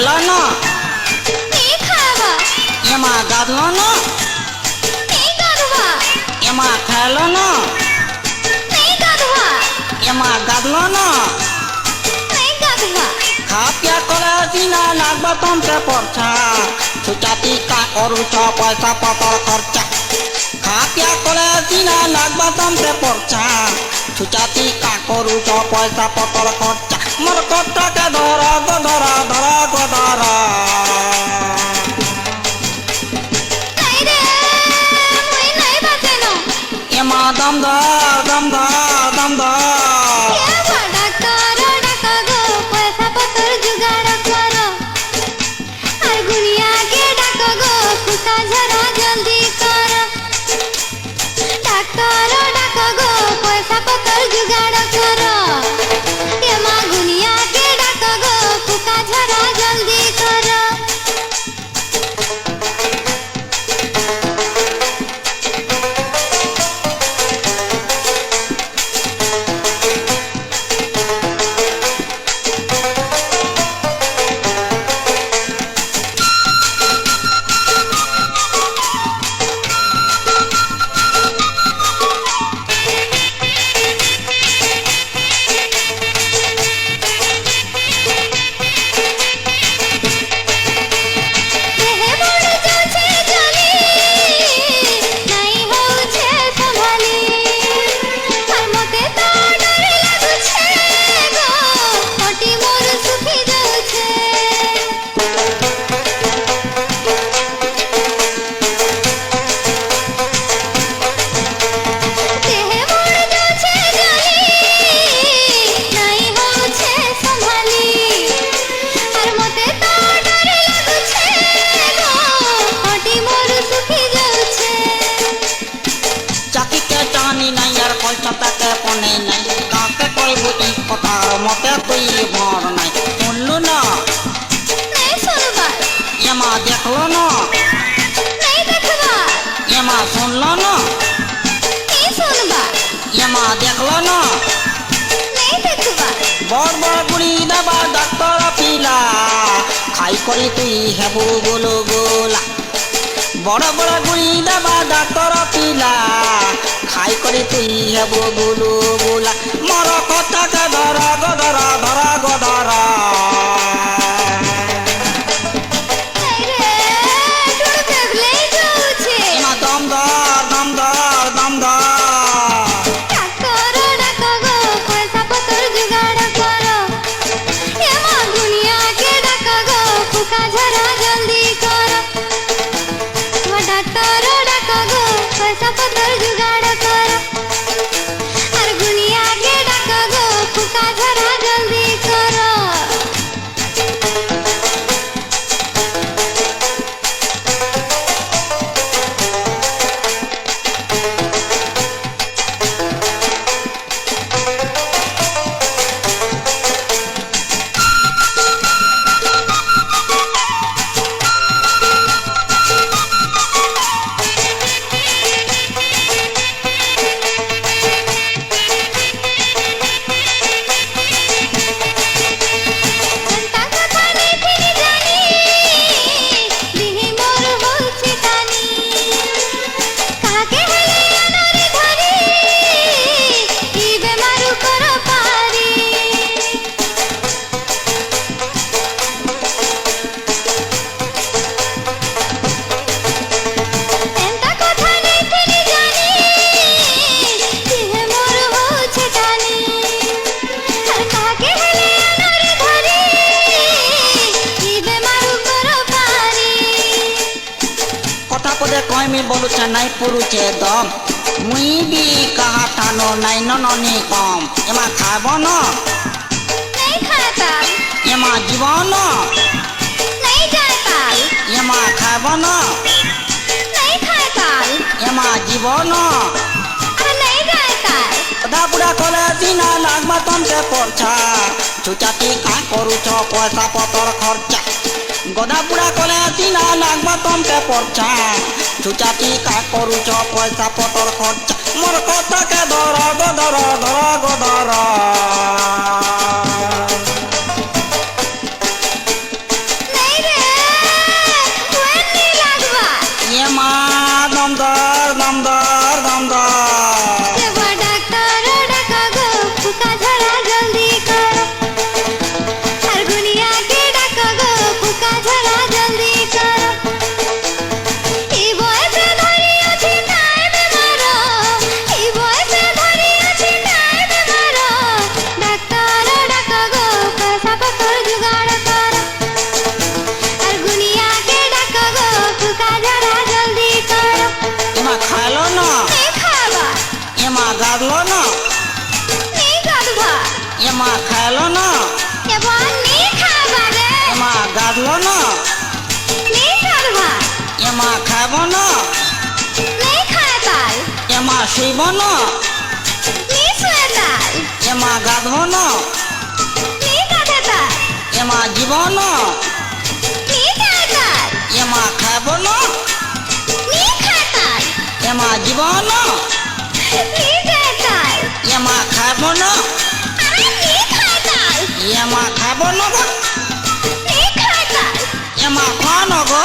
ଖାଇଲ ନା ଏମା ଗାଧଲ ନା ଏମା ଖାଇଲ ନା ଏମା ଗାଧଲ ନା खा पिया करे सीना लागबा तुमसे परछा छुचाती का करूछ पैसा पतर खर्चा खा पिया करे सीना लागबा तुमसे परछा छुचाती का करूछ पैसा पतर खर्चा मोर कट्टा के धरा गधरा धरा गधरा एमा दम दा दम दा दम दा मते कोई भर नहीं सुनलु ना नहीं सुनबा एमा देखलो ना नहीं देखबा एमा सुनलो ना नहीं सुनबा एमा देखलो ना नहीं देखबा बड़ बड़ गुड़ी दबा डॉक्टर पीला खाई करी तुई हेबू गोलो गोला बड़ बड़ गुड़ी दबा डॉक्टर पीला खाई करी तुई हेबू गोलो गोला मोर कथा के धरा गधरा धरा गधरा एमा दमदार दमदार दमदार डाक्टर डाको गो पैसा पतर जुगाड़ करो एमा दुनिया के डाको गो फुका झरा जल्दी करो वो डाक्टर डाको गो पैसा पतर जुगाड़ करो और दुनिया के डाको गो फुका झरा जल्दी करो कमी बोलुछे नाई पुरुछे दम मुई भी कहा ठानो नाई नननी कम एमा खाबो न नहीं खाता एमा जीवन नहीं जाता एमा खाबो न नहीं खाता एमा जीवन नहीं जाता बुढ़ा बुढ़ा कले दिना लागबा तुमसे परछा छुचाती का करूछ पैसा पतर खर्चा गधा बुढ़ा कले दिना लागबा तुमसे परछा छुचाती का करूछ पैसा पतर खर्चा मोर कथा के धरा गधरा धरा गधरा গাদলো না নেই গাধবা এমা খাইলো না এবার নেই খাবা রে এমা গাদলো না নেই গাধবা এমা খাইব না নেই খায় তাল এমা শুইব না নেই শুয়ে তাল এমা গাধব না নেই কাঁধে তাল এমা জীব না নেই খায় তাল এমা খাইব না নেই খায় তাল এমা জীব না নেই যায় তাল এমা খাইব না আরে নেই খায় তাল এমা খাইব না গো নেই খায় তাল এমা খা না গো